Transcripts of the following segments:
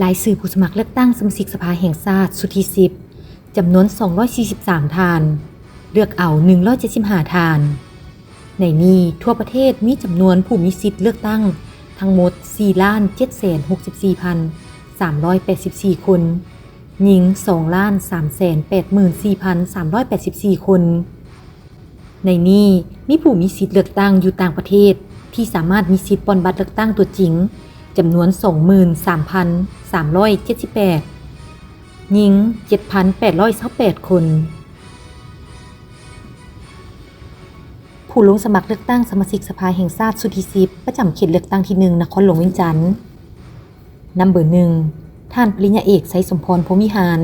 รายชื่อผู้สมัครเลือกตั้งสมาชิกสภาแห่งชาติสุดที่10จำนวน 243 ทาน เลือกเอา175ทาน ในนี้ทั่วประเทศมีจำนวนผู้มีสิทธิ์เลือกตั้งทั้งหมด 4,764,384 คนหญิง 2,384,384 คน ในนี้มีผู้มีสิทธิ์เลือกตั้งอยู่ต่างประเทศที่สามารถมีสิทธิ์ปลดบัตรเลือกตั้งตัวจริงจำนวน 23,378 หญิง 7,828 คน ผู้ลงสมัครเลือกตั้งสมาชิกสภาแห่งชาติสุดที่10ประจำเขตเลือกตั้งที่1นครหลวงเวียงจันทน์นำเบอร์1ท่านปริญญาเอกไสสมพรพรหมวิหาร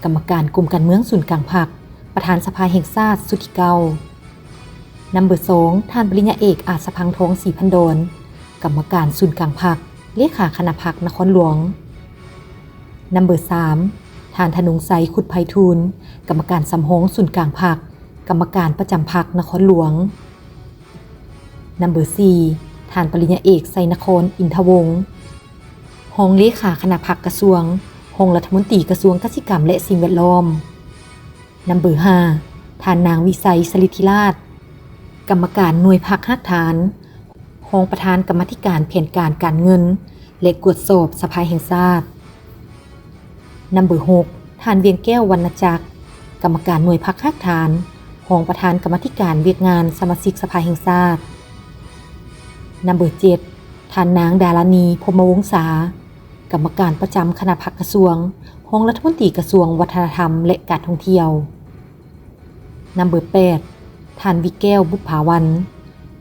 กรรมการกลุ่มการเมืองศูนย์กลางพรรคประธานสภาแห่งชาติสุดที่9นำเบอร์2ท่านปริญญาเอกอาจสะพังทองศรีพันดรกรรมการศูนย์กลางพรรคเลขาคณะพรรคนครหลวงนำเบอร์3ท่านธนงไสยขุดไพฑูรย์กรรมการสำโรงศูนย์กลางพรรคกรรมการประจำพรรคนครหลวงนำเบอร์4ท่านปริญญาเอกไสนครอินทวงศ์รองเลขาคณะพรรคกระทรวงรองรัฐมนตรีกระทรวงเกษตรกรรมและสิ่งแวดล้อมนำเบอร์5ท่านนางวิไสสฤทธิราชกรรมการหน่วยพรรคฮักฐานรองประธานกรรมาธิการแผนการเงินและกวดสอบสภาแห่งชาตินำเบอร์6ท่านเวียงแก้ววรรณจักรกรรมการหน่วยพรรคฮักฐานรองประธานกรรมาธิการเวียกงานสมาชิกสภาแห่งชาตินำเบอร์7ท่านนางดารณีพรหมวงศากรรมการประจำคณะพรรคกระทรวงรองรัฐมนตรีกระทรวงวัฒนธรรมและการท่องเที่ยวนำเบอร์8ท่านวิแก้วบุภาวัน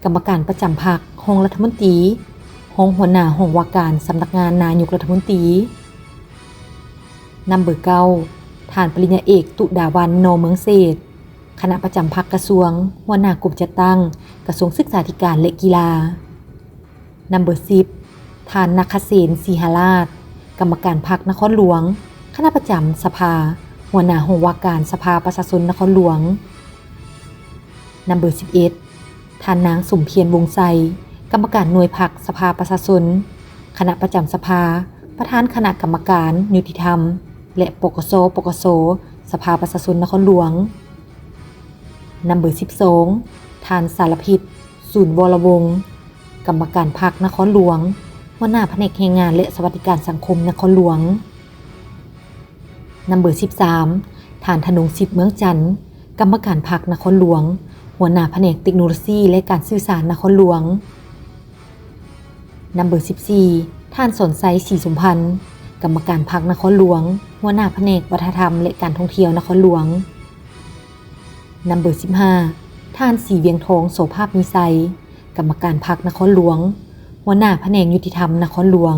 กรรมการประจำพรรครองรัฐมนตรีรองหัวหน้าห้องว่าการสำนักงานนายกรัฐมนตรีนำเบอร์9ท่านปริญญาเอกตุดาวันนเมืองเศรษฐ์คณะประจำพรรคกระทรวงหัวหน้ากลุ่มจัดตั้งกระทรวงศึกษาธิการและกีฬานำเบอร์10ท่านนักเกษมศรีหราชกรรมการพรรคนครหลวงคณะประจำสภาหัวหน้าห้องว่าการสภาประชาชนนครหลวงนำเบอร์11ท่านนางสมเพียรวงศ์ไสกรรมการหน่วยพรรคสภาประชาชนคณะประจำสภาประธานคณะกรรมการยุติธรรมและปกสสภาประชาชนนครหลวงนำเบอร์12ท่านสารพิษศูนย์วรวงศ์กรรมการพรรคนครหลวงหัวหน้าแผนกแรงงานและสวัสดิการสังคมนครหลวงนำเบอร์13ท่านธนงศิษย์เมืองจันทร์กรรมการพรรคนครหลวงหัวหน้าแผนกเทคโนโลยีและการสื่อสารนครหลวงนำเบอร์14ท่านสนไซศรีสมพันธ์กรรมการพรรคนครหลวงหัวหน้าแผนกวัฒนธรรมและการท่องเที่ยวนครหลวงนำเบอร์15ท่านศรีเวียงทองโสภาพมีไซกรรมการพรรคนครหลวงหัวหน้าแผนกยุติธรรมนครหลวง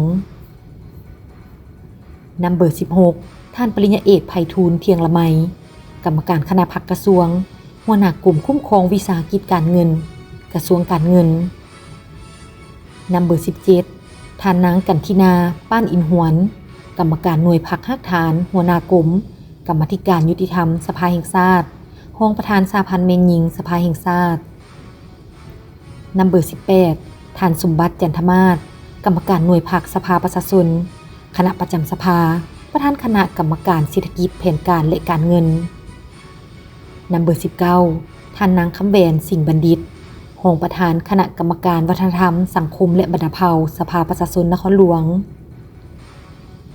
นำเบอร์16ท่านปริญญาเอกไพฑูรย์เทียงละไมกรรมการคณะพรรคกระทรวงหัวหน้ากลุ่มคุ้มครองวิสาหกิจการเงินกระทรวงการเงินนำเบอร์17ท่านนางกันทินาป้านอินหวนกรรมการหน่วยพรรคฮักฐานหัวหน้ากลุ่มกรรมาธิการยุติธรรมสภาแห่งชาติรองประธานสหพันธ์แม่หญิงสภาแห่งชาตินำเบอร์18ท่านสมบัติจันทมาศกรรมการหน่วยพรรคสภาประชาชนคณะประจำสภาประธานคณะกรรมการเศรษฐกิจแผนการและการเงินนำเบอร์19ท่านนางคำแวนสิ่งบัณฑิตรองประธานคณะกรรมการวัฒนธรรมสังคมและบรรพเผ่าสภาประชาชนนครหลวง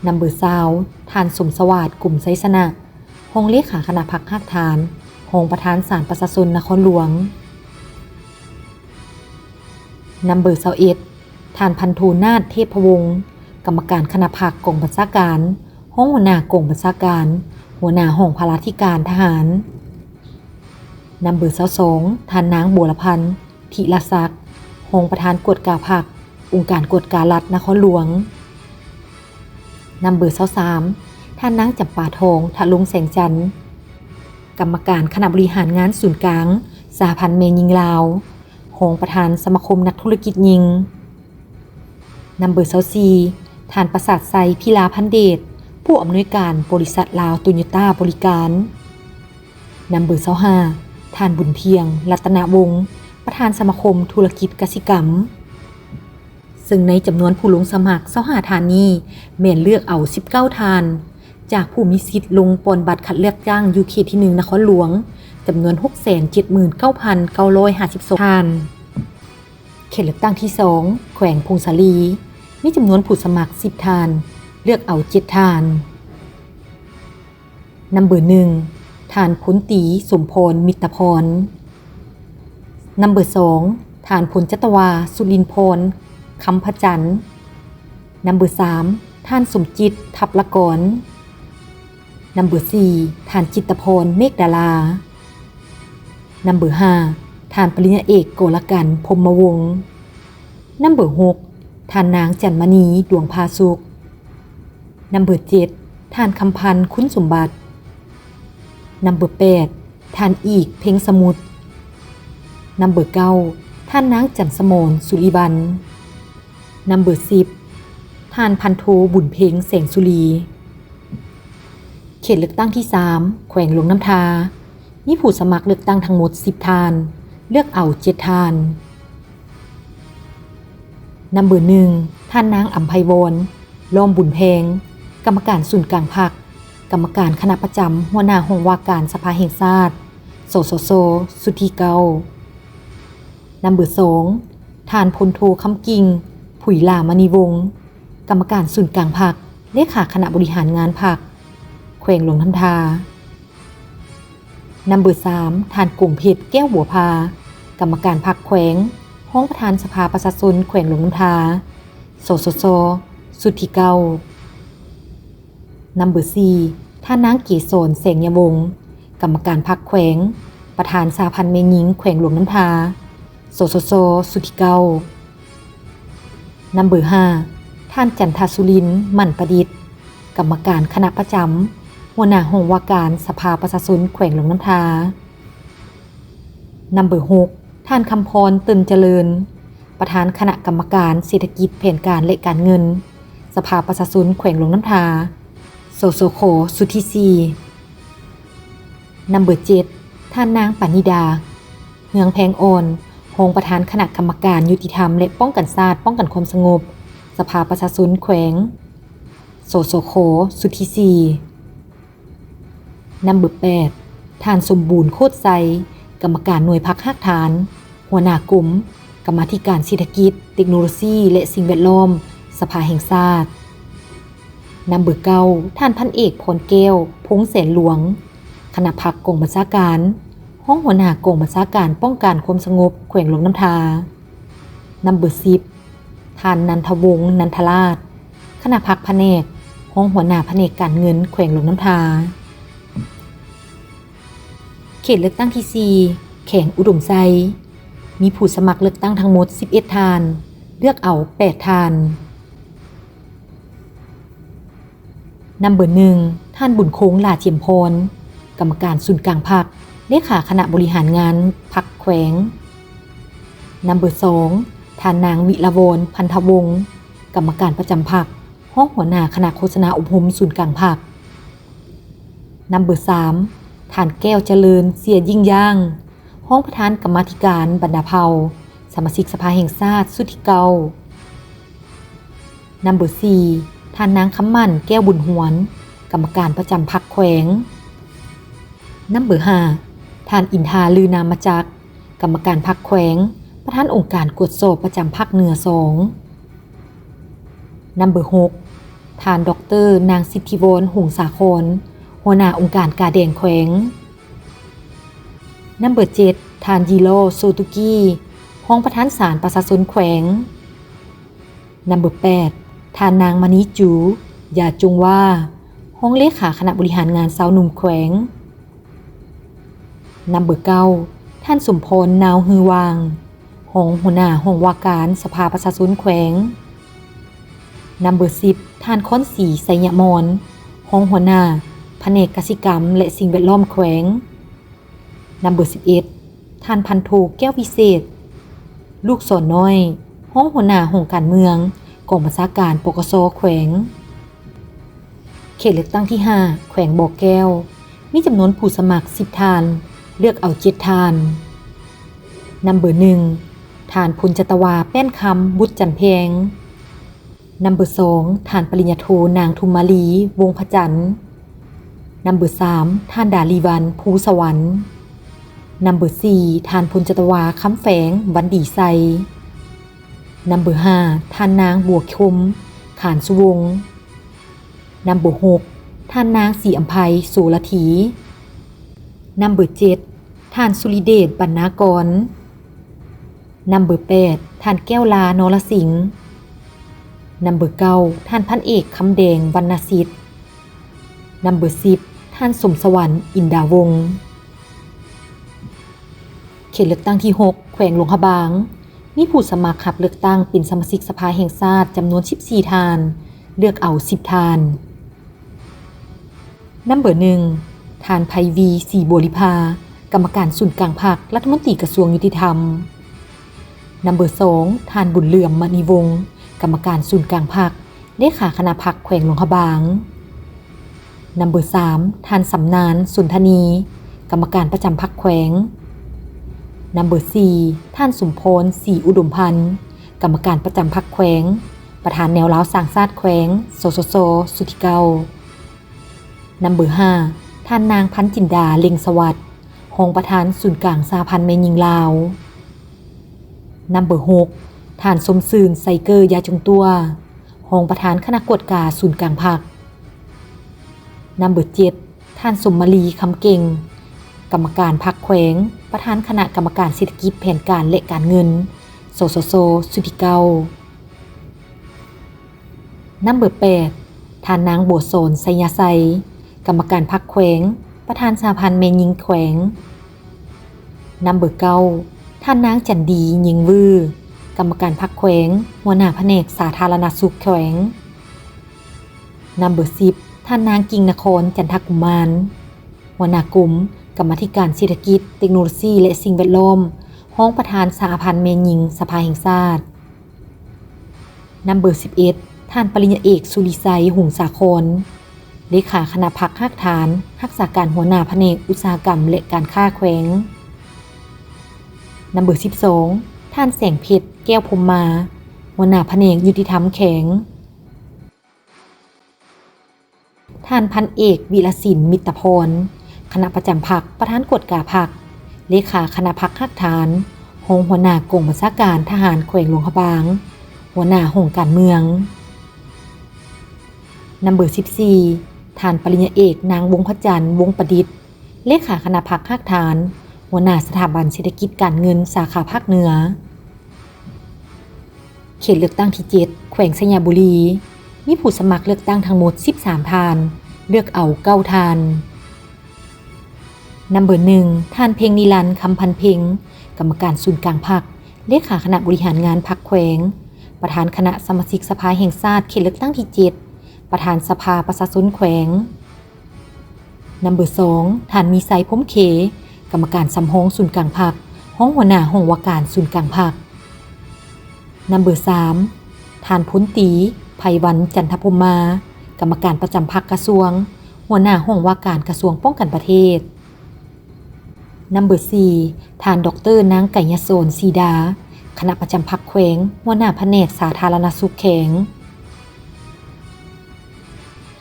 นำเบอร์20ท่านสมสวัสดิ์กลุ่มไซสนะรองเลขาคณะพรรคฮักฐานรองประธานศาลประชาชนนครหลวงนำเบอร์21ท่านพันทูนาถเทพวงศ์กรรมการคณะพรรคกองบัญชาการห้องหัวหน้ากองบัญชาการหัวหน้าห้องพลาธิการทหารนำเบอร์22ท่านนางบัวละพันธ์ธิรศักดิ์รองประธานกวดกาพรรคองค์การกวดการัฐนครหลวงนำเบอร์23ท่านนางจำปาทองทะลุงแสงจันทร์กรรมการคณะบริหารงานศูนย์กลางสหพันธ์แม่หญิงลาวรองประธานสมาคมนักธุรกิจหญิงนำเบอร์24ท่านประสาทไซพิลาพันเดชผู้อำนวยการบริษัทลาวโตโยต้าบริการนำเบอร์25ท่านบุญเทียงรัตนวงศ์ประธานสมาคมธุรกิจกสิกรรม ซึ่งในจำนวนผู้ลงสมัคร25ทานนี้แม่นเลือกเอา19ทาน จากผู้มีสิทธิ์ลงปนบัตรคัดเลือกตั้งอยู่เขตที่1นครหลวงจำนวน 679,952 ทานเขตเลือกตั้งที่2แขวงพงศาลีมีจำนวนผู้สมัคร10ทานเลือกเอา7ทานนัมเบอร์1ทานพลตีสมพรมิตรพรนัมเบอร์2ทานพลจัตวาสุรินทร์พรคำพจันทร์นัมเบอร์3ทานสมจิตทับละกรนัมเบอร์4ทานจิตรพรเมฆดารานัมเบอร์5ทานปริญญาเอกโกลกันพรหมวงศ์นัมเบอร์6ทานนางจันมณีดวงพาสุขนัมเบอร์7ทานคำพันธ์คุ้นสมบัตินัมเบอร์8ทานอีกเพ็งสมุทรนัมเบอร์9ท่านนางจันสมรสุริบันนัมเบอร์10ท่านพันโทบุญเพ็งแสงสุรีเขตเลือกตั้งที่3แขวงหลวงน้ำทามีผู้สมัครเลือกตั้งทั้งหมด10ทานเลือกเอา7ทานนัมเบอร์1ท่านนางอัมไพวรล้อมบุญแพงกรรมการศูนย์กลางพรรคกรรมการคณะประจำหัวหน้าห้องว่าการสภาแห่งชาติสสสสุธีเกานัมเบอร์2ท่านพลโทคำกิ่งผุยลามณีวงศ์กรรมการศูนย์กลางพรรคเลขาคณะบริหารงานพรรคแขวงหลวงน้ำทานัมเบอร์3ท่านกงเพชรแก้วบัวพากรรมการพรรคแขวงห้องประธานสภาประชาชนแขวงหลวงน้ำทาสสสสุธีเกานัมเบอร์4ท่านนางเกษรแสงยวงศ์กรรมการพรรคแขวงประธานสาพันธ์แม่หญิงแขวงหลวงน้ำทาสสสสุธีเกานัมเบอร์5ท่านจันทสุรินทร์มั่นประดิษฐ์กรรมการคณะประจำหัวหน้าห้องว่าการสภาประชาชนแขวงหลวงน้ำทานัมเบอร์6ท่านคำพรเตินเจริญประธานคณะกรรมการเศรษฐกิจแผนการและการเงินสภาประชาชนแขวงหลวงน้ำทาสสขสุทธิศรีนัมเบอร์7ท่านนางปณิดาเฮืองแพงอ่อนรองประธานคณะกรรมการยุติธรรมและป้องกันชาติป้องกันความสงบสภาประชาชนแขวงสสขสุทธิศรีนัมเบอร์8ท่านสมบูรณ์โคตรไซกรรมการหน่วยพักหักฐานหัวหน้ากลุ่มกรรมาธิการเศรษฐกิจเทคโนโลยีและสิ่งแวดล้อมสภาแห่งชาตินัมเบอร์9ท่านพันเอกพรแก้วพงษ์แสนหลวงคณะพรรคกองบัญชาการห้องหัวหน้ากองบัญชาการป้องกันความสงบแขวงหลวงน้ำทานัมเบอร์10ท่านนันทวงศ์นันทราชคณะพรรคแผนกห้องหัวหน้าแผนกการเงินแขวงหลวงน้ำทาเขตเลือกตั้งที่4แขวงอุดมไซมีผู้สมัครเลือกตั้งทั้งหมด11ทานเลือกเอา8ทานนัมเบอร์1ท่านบุญโค้งลาเทียมพรกรรมการศูนย์กลางพรรคเลขาคณะบริหารงานพรรคแขวงนัมเบอร์2ท่านนางวิลาวรพันธวงศ์กรรมการประจำพรรคห้องหัวหน้าคณะโฆษณาอบรมศูนย์กลางพรรคนัมเบอร์3ท่านแก้วเจริญเสียยิ่งย่างห้องประธานกรรมาธิการบรรดาเผ่าสมาชิกสภาแห่งชาติสุทธิเกานัมเบอร์4ท่านนางคำมั่นแก้วบุญหวนกรรมการประจำพรรคแขวงนัมเบอร์5ท่านอินทาลือนามจักรกรรมการพรรคแขวงประธานองค์การกวดสอบประจำพรรคเหนือ2นัมเบอร์6ท่านดร.นางสิทธิวรหงสาครหัวหน้าองค์การกาแดงแขวงนัมเบอร์7ท่านยีโรโซตุกี้ห้องประธานศาลประชาชนแขวงนัมเบอร์8ท่านนางมณีจูยาจงว่าห้องเลขาคณะบริหารงานสาวหนุ่มแขวงนัมเบอร์9ท่านสมพรนาวฮือวางห้องหัวหน้าห้องว่าการสภาประชาชนแขวงนัมเบอร์10ท่านค้อนศรีไสยมรห้องหัวหน้าแผนกกสิกรรมและสิ่งแวดล้อมแขวงนัมเบอร์11ท่านพันโทแก้ววิเศษลูกศรน้อยห้องหัวหน้าห้องการเมืองกองบัญชาการปกส.แขวงเขตเลือกตั้งที่5แขวงบ่อแก้วมีจำนวนผู้สมัคร10ทานเลือกเอา7ทานนัมเบอร์1ท่านพลจัตวาแป้นคำบุตรจันแพง นัมเบอร์2ท่านปริญญาโทนางทุมมาลีวงศ์พระจันทร์นัมเบอร์3ท่านดาลีวันภูสวรรค์นัมเบอร์4ท่านพลจตวาคำแฝงวันดีไซนัมเบอร์5ท่านนางบัวคมขานสุวงศ์นัมเบอร์6ท่านนางศรีอัมไพโสระถีนัมเบอร์7ท่านสุริเดชบรรณากรนัมเบอร์8ท่านแก้วลานรสิงห์นัมเบอร์9ท่านพันเอกคำแดงวรรณสิทธิ์นัมเบอร์10ท่านสมสวรรค์อินดาวงศ์เขตเลือกตั้งที่6แขวงหลวงพระบางมีผู้สมัครขับเลือกตั้งเป็นสมาชิกสภาแห่งชาติจำนวน14ท่านเลือกเอา10ท่านนัมเบอร์1ท่านไพวีศรีบัวลิภากรรมการศูนย์กลางพรรครัฐมนตรีกระทรวงยุติธรรมนัมเบอร์2ท่านบุญเหลื่อมมณีวงศ์กรรมการศูนย์กลางพรรคเลขาคณะพรรคแขวงหลวงพระบางนัมเบอร์3ท่านสำนานสุนทนีกรรมการประจำพรรคแขวงนัมเบอร์4ท่านสมพรศรีอุดมพันธ์กรรมการประจำพรรคแขวงประธานแนวร้าวสร้างชาติแขวงสสสสุทธิเกานัมเบอร์5ท่านนางพันจินดาเล็งสวัสดิ์รองประธานศูนย์กลางสหพันธ์แม่หญิงลาวนัมเบอร์6ท่านสมซืนไซเกอร์ยาจงตัวรองประธานคณะกวดกาศูนย์กลางพรรคนัมเบอร์7ท่านสมมาลีคำเก่งกรรมการพรรคแขวงประธานคณะกรรมการเศรษฐกิจแผนการและการเงินสสสสุทธิเกานัมเบอร์8ท่านนางบัวโสนไสยาไซกรรมการพรรคแขวงประธานสหพันธ์แม่หญิงแขวงนัมเบอร์9ท่านนางจันดีหญิงวือกรรมการพรรคแขวงหัวหน้าแผนกสาธารณสุขแขวงนัมเบอร์10ท่านนางกิ่งนครจันทกุมารหัวหน้ากลุ่มกรรมาธิการเศรษฐกิจเทคโนโลยีและสิ่งแวดล้อมรองประธานสหพันธ์แม่หญิงสภาแห่งชาตินัมเบอร์11ท่านปริญญาเอกสุริไซหงสาครเลขาคณะพรรคหักฐานรักษาการหัวหน้าแผนกอุตสาหกรรมและการค้าแขวงนัมเบอร์12ท่านแสงเพชรแก้วพรหมมาหัวหน้าแผนกยุติธรรมแขวงท่านพันเอกวิรศิลป์มิตรพรคณะประจำพรรคประธานกวดกาพรรคเลขาคณะพรรคหักฐานรองหัวหน้ากองบัญชาการทหารแขวงหลวงพระบางหัวหน้าห้องการเมืองนัมเบอร์14ท่านปริญญาเอกนางวงศ์พระจันทร์วงศ์ประดิษฐ์เลขาคณะพรรคหักฐานหัวหน้าสถาบันเศรษฐกิจการเงินสาขาภาคเหนือเขตเลือกตั้งที่7แขวงสัญญาบุรีมีผู้สมัครเลือกตั้งทั้งหมด13ท่านเลือกเอา9ท่านนัมเบอร์1ท่านเพ็งนิรันดร์คำพันเพ็งกรรมการศูนย์กลางพรรคเลขาคณะบริหารงานพรรคแขวงประธานคณะสมาชิกสภาแห่งชาติเขตเลือกตั้งที่7ประธานสภาประชาชนแขวงนัมเบอร์2ท่านมีไซพรหมเขกรรมการสำห้องศูนย์กลางพรรคห้องหัวหน้าห้องว่าการศูนย์กลางพรรคนัมเบอร์3ท่านพ้นตีไพวันจันทพรหมมากรรมการประจำพรรคกระทรวงหัวหน้าห้องว่าการกระทรวงป้องกันประเทศนัมเบอร์4ท่านดร.นางไก่ยโสนสีดาคณะประจำพรรคแขวงหัวหน้าแผนกสาธารณสุขแขวง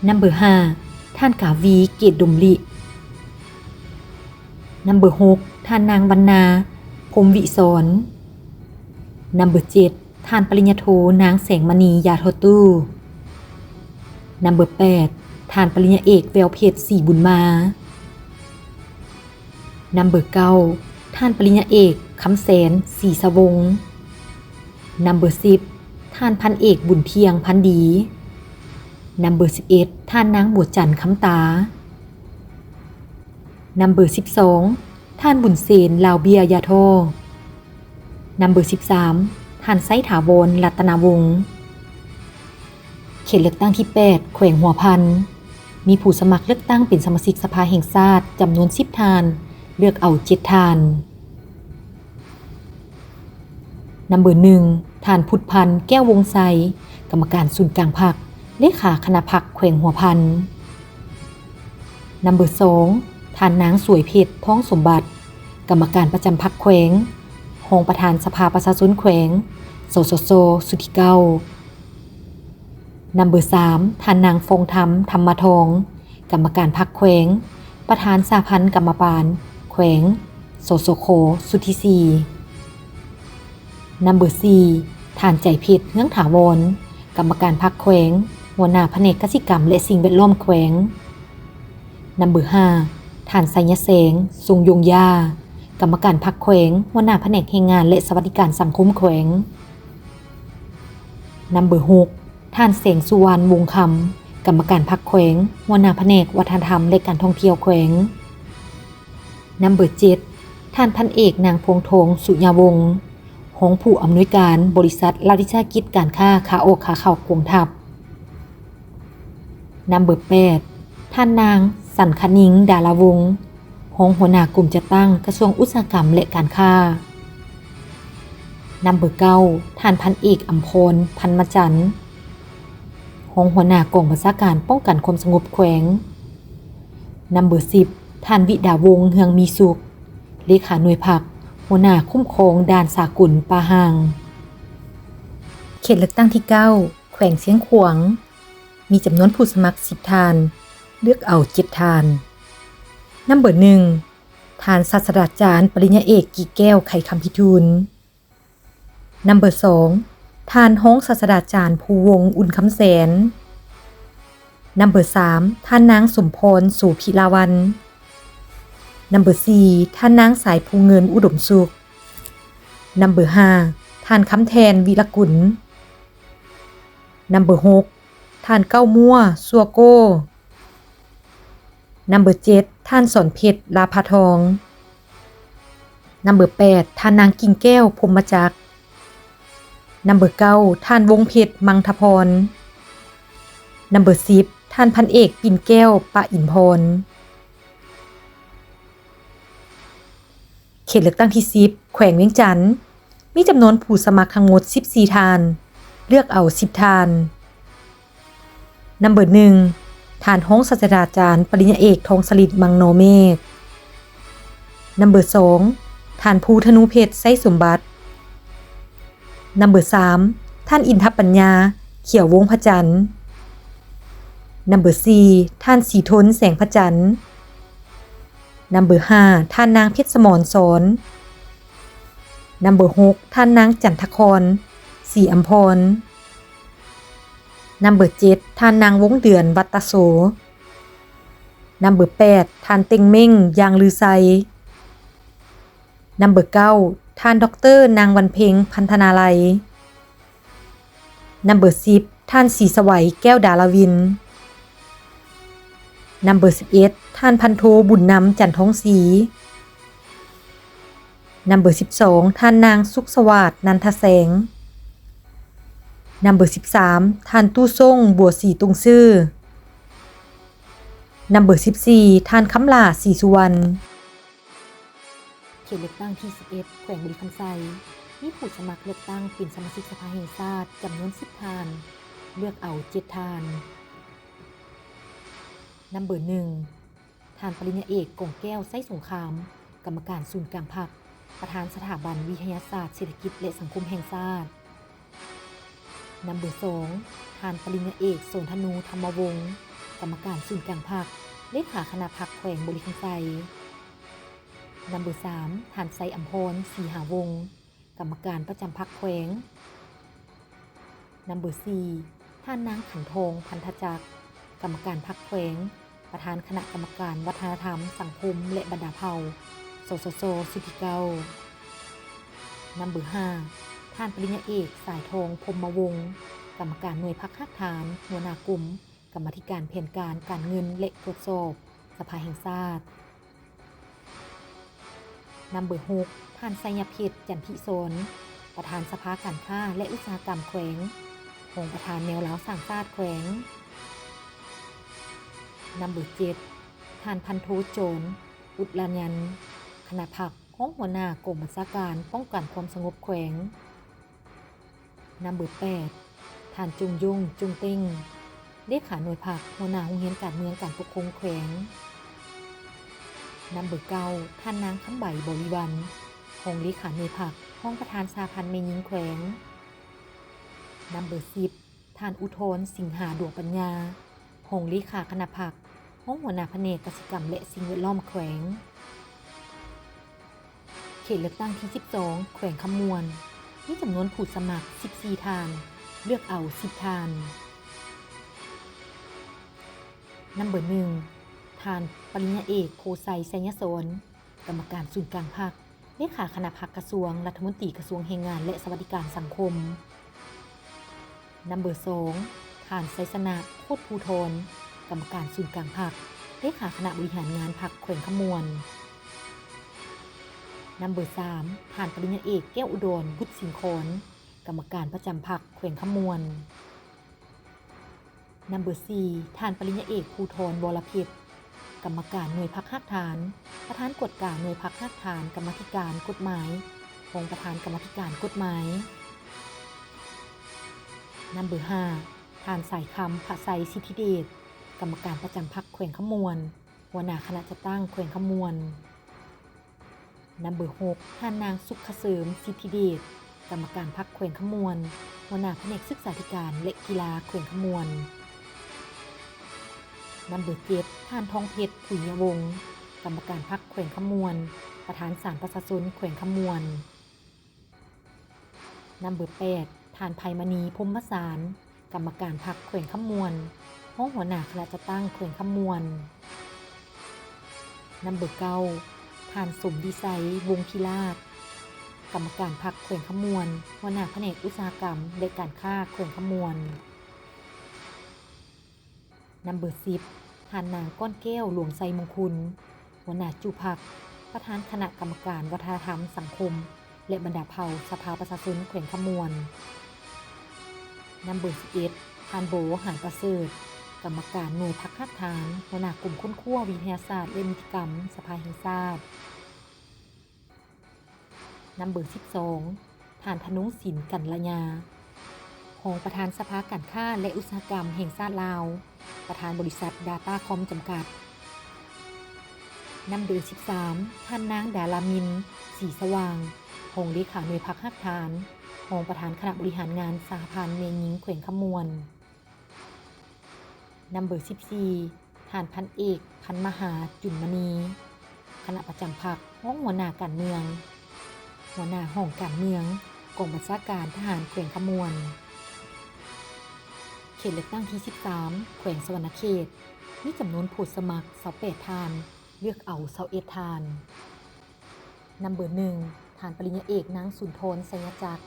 นัมเบอร์5ท่านกาวีเกตดมลินัมเบอร์6ท่านนางวรรณาพรหมวิศรนัมเบอร์7ท่านปริญญาโทนางแสงมณียาโทตู้นัมเบอร์8ท่านปริญญาเอกแววเพชรศรีบุญมานัมเบอร์9ท่านปริญญาเอกคำแสนศรีสวงศ์นัมเบอร์10ท่านพันเอกบุญเพียงพันดีนัมเบอร์11ท่านนางบัวจันทร์คำตานัมเบอร์12ท่านบุญเสนลาวเบียยาโทนัมเบอร์13ท่านไซถาวรรัตนาวงศ์เขตเลือกตั้งที่8แขวงหัวพันมีผู้สมัครเลือกตั้งเป็นสมาชิกสภาแห่งชาติจำนวน10ท่านเลือกเอา7ท่านนัมเบอร์1ท่านพุทธพันธ์แก้ววงไซกรรมการศูนย์กลางพรรคเลขาคณะพรรคแขวงหัวพันนัมเบอร์2ท่านนางสวยเพชรท้องสมบัติกรรมการประจำพรรคแขวงรองประธานสภาประชาชนแขวงสสสสุทธิเกา นัมเบอร์3ท่านนางฟงธรรมธรรมทองกรรมการพรรคแขวงประธานสาพันธ์กรรมบาลแขวงโสโซโคสุทธิศรีนัมเบอร์4ท่านใจเพชรเงื่องถาวรกรรมการพรรคแขวงหัวหน้าแผนกกสิกรรมและสิ่งแวดล้อมแขวงนัมเบอร์5ท่านไสยแสงทรงยงยากรรมการพรรคแขวงหัวหน้าแผนกแรงงานและสวัสดิการสังคมแขวงนัมเบอร์6ท่านแสงสุวรรณวงศ์คำกรรมการพรรคแขวงหัวหน้าแผนกวัฒนธรรมและการท่องเที่ยวแขวงนัมเบอร์7ท่านพันเอกนางพวงทองสุญาวงศ์หงผู้อำนวยการบริษัทราชวิชากิจการค้าขาออกขาเข้ากรุงทัพนัมเบอร์8ท่านนางสันคณิงดาราวงศ์หงหัวหน้ากลุ่มจัดตั้งกระทรวงอุตสาหกรรมและการค้านัมเบอร์9ท่านพันเอกอัมพรพันมจันทร์หงหัวหน้ากองบัญชาการป้องกันความสงบแขวงนัมเบอร์10ท่านวิดาวงศ์เฮืองมีสุขเลขาหน่วยผักหัวหน้าคุ้มครองด่านสากลปาหางเขตเลือกตั้งที่9แขวงเสียงขวางมีจำนวนผู้สมัคร10ท่านเลือกเอา7ท่านนัมเบอร์1ท่านศาสตราจารย์ปริญญาเอกกี่แก้วไข่คำพิทูลนัมเบอร์2ท่านฮ้องศาสตราจารย์ภูวงศ์อุ่นคำแสนนัมเบอร์3ท่านนางสมพรโสภิลาวันนัมเบอร์4ท่านนางสายภูเงินอุดมสุขนัมเบอร์5ท่านคำแทนวีรกุลนัมเบอร์6ท่านเก้ามั่วซัวโก้นัมเบอร์7ท่านสอนเพชรลาภาทองนัมเบอร์8ท่านนางกิ่งแก้วพรหมจักรนัมเบอร์9ท่านวงเพชรมังทพรนัมเบอร์10ท่านพันเอกปิ่นแก้วปะอินพรเขตเลือกตั้งที่10แขวงเวียงจันทน์มีจำนวนผู้สมัครทั้งหมด14ท่านเลือกเอา10ท่านนัมเบอร์1ท่านฮ้องศาสตราจารย์ปริญญาเอกทองสฤษดิ์มังโนเมฆนัมเบอร์2ท่านภูธนูเพชรไส้สมบัตินัมเบอร์3ท่านอินทปัญญาเขียววงพระจันทร์นัมเบอร์4ท่านสีทนแสงพระจันทร์นัมเบอร์5ท่านนางเพชรสมรสอนนัมเบอร์6ท่านนางจันทครศรีอัมพรนัมเบอร์7ท่านนางวงเดือนวัตตโสนัมเบอร์8ท่านเต็งเม่งยางลือไซนัมเบอร์9ท่านดร.นางวันเพ็งพันธนาลัยนัมเบอร์10ท่านศรีสวัยแก้วดาลวินนัมเบอร์11ท่านพันโทบุญนำจันทองศรีนัมเบอร์12ท่านนางสุขสวัสดิ์นันทแสงนัมเบอร์13ท่านตู้ส่งบัวศรีตุงซื่อนัมเบอร์14ท่านคำลาศรีสุวรรณเขตเลือกตั้งที่11แขวงบุรีคำไซมีผู้สมัครเลือกตั้งเป็นสมาชิกสภาแห่งชาติจำนวน10ท่านเลือกเอา7ท่านนัมเบอร์1ท่านปริญญาเอกกงแก้วไส้สงครามกรรมการศูนย์กลางพรรคประธานสถาบันวิทยาศาสตร์เศรษฐกิจและสังคมแห่งชาตินัมเบอร์2ท่านปริญญาเอกโสนธนูธรรมวงศ์กรรมการศูนย์กลางพรรคเลขาคณะพรรคแขวงบุรีคำไซนัมเบอร์3ท่านไซอัมพรศรีหาวงศ์กรรมการประจำพรรคแขวงนัมเบอร์4ท่านนางขันทองพันธจักรกรรมการพรรคแขวงประธานคณะกรรมการวัฒนธรรมสังคมและบรรดาเผ่าสสสสุทธิเก้านัมเบอร์5ท่านปริญญาเอกสายทองพรหมวงศ์กรรมการหน่วยพักหักฐานหัวหน้ากลุ่มกรรมาธิการแผนการเงินและตรวจสอบสภาแห่งชาตินัมเบอร์6ท่านไสยเพชรจันทิโสนประธานสภาการค้าและอุตสาหกรรมแขวงองค์ประธานแนวเล้าสร้างชาติแขวงนัมเบอร์7ท่านพันโทโจรอุดลาญันคณะพรรคของหัวหน้ากองบัญชาการป้องกันความสงบแขวงนัมเบอร์8ท่านจุงยงจุงเต็งเลขาหน่วยพรรคหัวหน้าโรงเรียนการเมืองการปกครองแขวงนัมเบอร์9ท่านนางคำใบบริวันห้องเลขาหน่วยพรรคห้องประธานสาพันธ์แม่หญิงแขวงนัมเบอร์10 ท่านอุทนสิงหาดวงปัญญาหงลีขาคณะผักห้องหัวหน้าแผนกกสิกรรมและสิ่งแวดล้อมแขวงเขตเลือกตั้งที่12แขวงคำมวลมีจำนวนผู้สมัคร14ท่านเลือกเอา10ท่านนัมเบอร์1ท่านปริญญาเอกโพไซไสยสนกรรมการศูนย์กลางพรรคเลขาคณะพรรคกระทรวงรัฐมนตรีกระทรวงแรงงานและสวัสดิการสังคมนัมเบอร์2ท่านไซสนะโคตรภูทรกรรมการศูนย์กลางพรรคเลขาคณะบริหารงานพรรคแขวงขมวลนัมเบอร์3ท่านปริญญาเอกแก้วอุดรบุตรสิงคอนกรรมการประจำพรรคแขวงขมวลนัมเบอร์4ท่านปริญญาเอกภูธรวรเพชรกรรมการหน่วยพรรคฮักฐานประธานกฎการหน่วยพรรคฮักฐานกรรมาธิการกฎหมายของประธานกรรมาธิการกฎหมายนัมเบอร์5ท่านสายคำพระไสสิทธิเดชกรรมการประจำพรรคแขวงขมวลหัวหน้าคณะจัดตั้งแขวงขมวลนัมเบอร์6ท่านนางสุขเสริมสิทธิเดชกรรมการพรรคแขวงขมวลหัวหน้าแผนกศึกษาธิการและกีฬาแขวงขมวลนัมเบอร์7ท่านทองเพชรผุยยวงศ์กรรมการพรรคแขวงขมวลประธานศาลประชาชนแขวงขมวลนัมเบอร์8ท่านไพมณีพรหมสารกรรมการพรรคแขวงขมวลห้องหัวหน้าคณะจัดตั้งแขวงขมวลนัมเบอร์9ท่านสมดีไซวงศ์พิราชกรรมการพรรคแขวงขมวลหัวหน้าแผนกอุตสาหกรรมและการค้าแขวงขมวลนัมเบอร์10ท่านนางก้อนแก้วหลวงไซมงคลหัวหน้าจุพรรคประธานคณะกรรมการวัฒนธรรมสังคมและบรรดาเผ่าสภาประชาชนแขวงขมวลนัมเบอร์11ท่านโบหานประเสริฐกรรมการหน่วยพรรคฮักฐานหัวหน้ากลุ่มค้นคว้าวิทยาศาสตร์และนิติกรรมสภาแห่งชาตินัมเบอร์12ท่านธนงศิลป์กันละยารองประธานสภาการค้าและอุตสาหกรรมแห่งชาติลาวประธานบริษัท Datacom จำกัดนัมเบอร์13ท่านนางดารามินสีสว่างรองเลขาหน่วยพรรคฮักฐานรองประธานคณะบริหารงานสหพันธ์แม่หญิงแขวงขมวลนัมเบอร์14ท่านพันเอกพันมหาจุลมณีคณะประจำพรรคห้องหัวหน้าการเมืองหัวหน้าห้องการเมืองกองบัญชาการทหารแขวงขมวลเขตเลือกตั้งที่13แขวงสวรรณเขตมีจำนวนผู้สมัคร28ท่านเลือกเอา21ท่านนัมเบอร์1ท่านปริญญาเอกนางสุนทรไสยจักร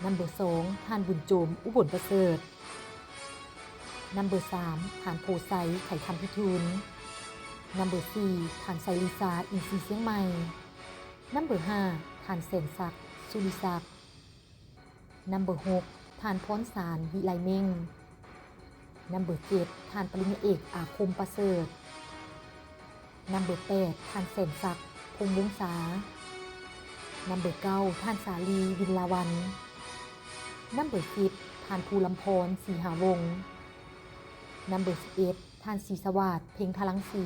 นัมเบอร์2ท่านบุญโจมอุบลประเสริฐนัมเบอร์3ท่านโพไซไข่คำพิทูลนัมเบอร์4ท่านไซลิซาอินทรีเสียงใหม่นัมเบอร์5ท่านเสนศักดิ์สุริศักดิ์นัมเบอร์6ท่านพรสารวิไลเม่งนัมเบอร์7ท่านปริญญาเอกอาคมประเสริฐนัมเบอร์8ท่านเสนศักดิ์พงษ์วงศานัมเบอร์9ท่านสาลีวินลาวันนัมเบอร์10ท่านภูลำพรศรีหาวงศ์นัมเบอร์11ท่านศรีสวัสดิ์เพ็งทลังศรี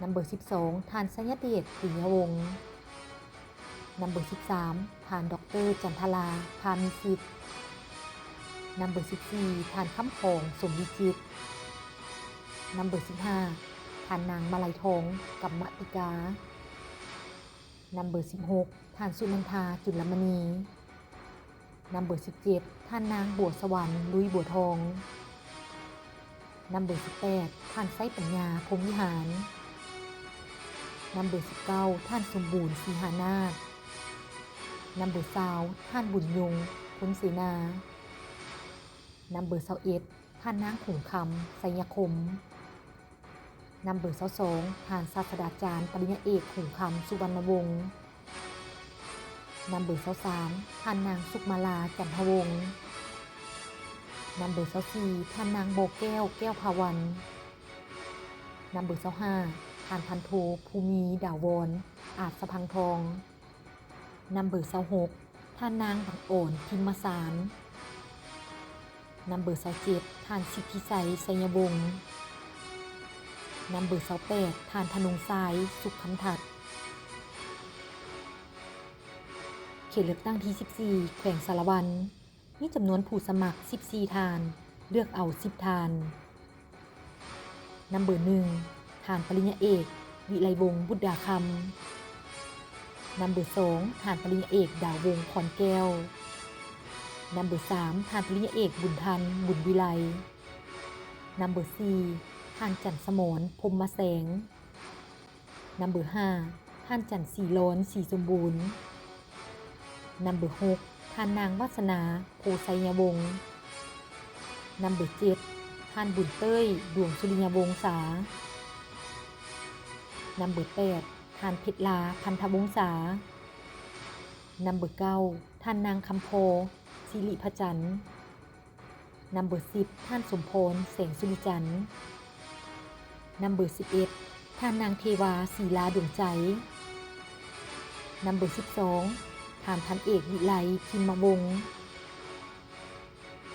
นัมเบอร์12ท่านสัญญเดชปิยวงศ์นัมเบอร์13ท่านดร.จันทราพามิสิทธิ์นัมเบอร์14ท่านคำพองสมวิจิตรนัมเบอร์15ท่านนางมาลัยทองกัมมติกานัมเบอร์16ท่านสุนันทาจุลมณีนัมเบอร์17ท่านนางบัวสวรรค์ลุยบัวทองนัมเบอร์18ท่านไส้ปัญญาพรหมวิหารนัมเบอร์19ท่านสมบูรณ์ศรีหานาถนัมเบอร์20ท่านบุญยงพลเสนานัมเบอร์21ท่านนางขุงคำไสยคมนัมเบอร์22ท่านศาสตราจารย์ปริญญาเอกขุงคำสุวรรณวงศ์นัมเบอร์23ท่านนางสุกมาลาจันทวงศ์นัมเบอร์24ท่านนางโบแก้วแก้วภาวันนัมเบอร์25ท่านพันโทภูมิดาวรอาจสะพังทองนัมเบอร์26ท่านนางบังโอนพิมมสารนัมเบอร์27ท่านสิทธิไสไสยวงศ์นัมเบอร์28ท่านธนงทรายสุขคำถัดเขตเลือกตั้งที่14แขวงสารวัน มีจำนวนผู้สมัคร14ทานเลือกเอา10ทานนัมเบอร์1ทานปริญญาเอกวิไลวงศ์บุตรดาคำนัมเบอร์2ทานปริญญาเอกดาววงศ์ขอนแก้วนัมเบอร์3ทานปริญญาเอกบุญทันบุญวิไลนัมเบอร์4ทานจันทร์สมรพรหมแสงนัมเบอร์5ทานจันทร์สีล้นสีสมบูรณ์นัมเบอร์6ทานนางวาสนาโพไซยวงศ์นัมเบอร์7ทานบุญเต้ยดวงสุริยวงศานัมเบอร์8ทานเพชรลาพันธวงศานัมเบอร์9ทานนางคำโพสิริพจันทร์นัมเบอร์10ท่านสมพรแสงสุริจันทร์นัมเบอร์11ท่านนางเทวาศีลาดวงใจนัมเบอร์12ท่านพันเอกวิไลพิมพ์วงศ์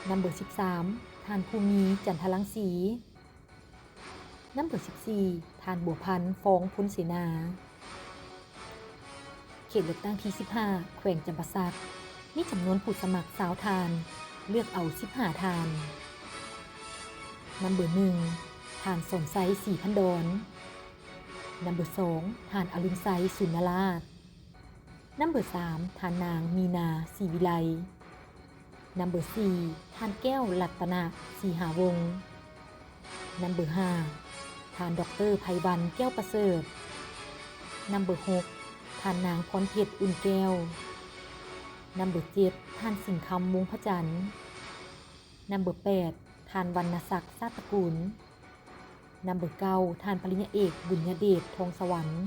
นัมเบอร์13ท่านภูมิจันทรังสีนัมเบอร์14ท่านบัวพันธ์ฟ้องพุนเสนาเขตเลือกตั้งที่15แขวงจำปาสักมีจำนวนผู้สมัคร20ทานเลือกเอา15ทานนัมเบอร์1ทานสมไซสีพันดอนนัมเบอร์2ทานอรุณไซสุนราชนัมเบอร์3ทานนางมีนาศรีวิไลนัมเบอร์4ทานแก้วรัตนาศรีหาวงศ์นัมเบอร์5ทานดร.ไพวันแก้วประเสริฐนัมเบอร์6ทานนางพรเพชรอุ่นแก้วนัมเบอร์7ทานสิงห์คำวงพระจันทร์นัมเบอร์8ทานวรรณศักดิ์ซาตระกูลนัมเบอร์9ทานปริญญาเอกบุญญเดชทองสวรรค์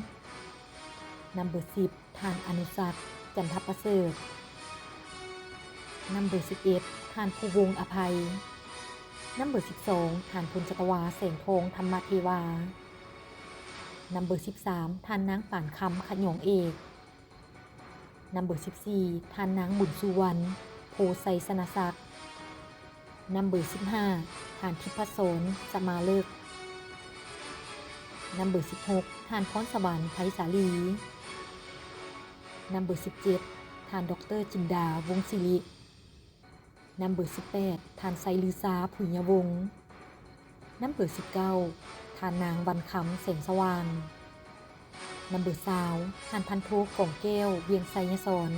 นัมเบอร์10ทานอนุศักดิ์จันทประเสริฐนัมเบอร์11ทานภูวงศ์อภัยนัมเบอร์12ทานพลจักรวาแสงทองธรรมเทวานัมเบอร์13ทานนางป่านคำขยองเอกนัมเบอร์14ทานนางบุญสุวรรณโพไซสนศักดิ์นัมเบอร์15ทานทิพศรสมาเลิกนัมเบอร์16ทานพรสวรรค์ไพศาลีนัมเบอร์17ทานดร.จินดาวงศ์ศิรินัมเบอร์18ทานไซลือซาผุญยวงศ์นัมเบอร์19ทานนางวันคำแสงสว่างนัมเบอร์20ทานพันโทกองแก้วเวียงไซยศร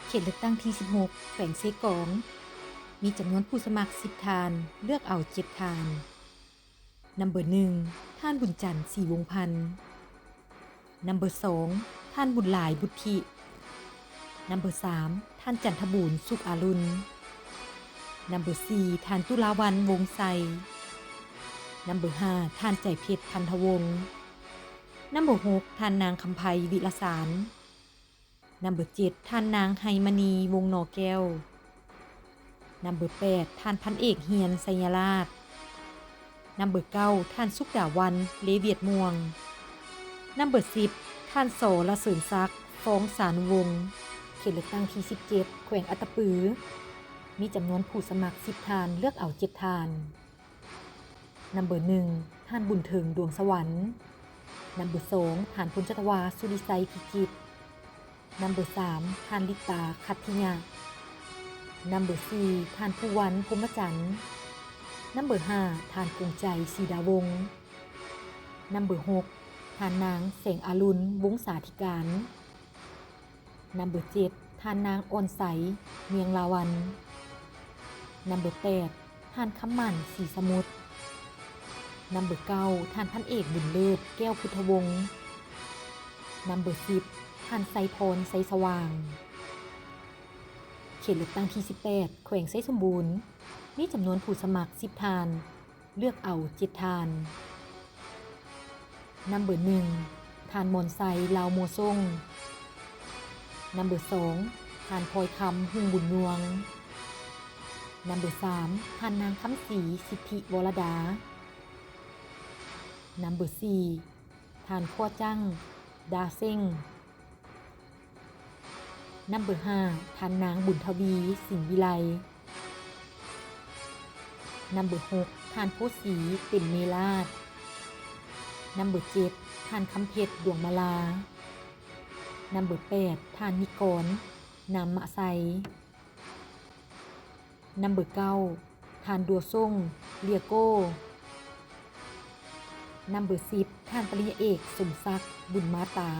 เขตเลือกตั้งที่16แขวงเซกองมีจำนวนผู้สมัคร10ทานเลือกเอา7ทานนัมเบอร์1ท่านบุญจันทร์ศรีวงศ์พันธ์นัมเบอร์2ท่านบุญหลายบุตรินัมเบอร์3ท่านจันทบูรณ์สุขอารุณนัมเบอร์4ท่านตุลาวันวงไซนัมเบอร์5ท่านใจเพชรพันธวงศ์นัมเบอร์6ท่านนางคำไพวิลสารนัมเบอร์7ท่านนางไฮมณีวงนอแก้วนัมเบอร์8ท่านพันเอกเฮียนไสยราชนัมเบอร์9ท่านสุขดาวันเลเวียดม่วงนัมเบอร์10ท่านโสระเสริญศักดิ์ฟ้องสารวงศ์เขตเลือกตั้งที่17แขวงอัตตปือมีจำนวนผู้สมัคร10ทานเลือกเอา7ทานนัมเบอร์1ท่านบุญถึงดวงสวรรค์นัมเบอร์2ท่านพลจักรวาสุริไซพิจิตรนัมเบอร์3ท่านลิตาคัตถิญานัมเบอร์4ท่านภูวันพรหมจันทร์นัมเบอร์5ท่านกงใจศรีดาวงศ์นัมเบอร์6ท่านนางแสงอรุณวงศาธิการนัมเบอร์7ท่านนางอ่อนใสเมียงลาวันนัมเบอร์8ท่านคำมั่นศรีสมุทรนัมเบอร์9ท่านพันเอกบุญเลิศแก้วพุทธวงศ์นัมเบอร์10ท่านไซพรไซสว่างเขตเลือกตั้งที่18แขวงไซสมบูรณ์มีจำนวนผู้สมัคร10ทานเลือกเอา7ทานนัมเบอร์1ท่านมอนไซลาวโมซ่งนัมเบอร์2ท่านพลอยคำหุ่งบุญนวงนัมเบอร์3ท่านนางคำศรีสิทธิวรดานัมเบอร์4ท่านขั้วจั่งดาเซ้งนัมเบอร์5ท่านนางบุญทวีสิงห์วิไลนัมเบอร์6ท่านโพสีเต็มเมลาดนัมเบอร์7ท่านคำเพชรดวงมาลานัมเบอร์8ท่านนิกรนามมะไซ นัมเบอร์เก้าท่านดัวซ่งเลียโก้นัมเบอร์10ท่านปริญญาเอกสมศักดิ์บุญมาตา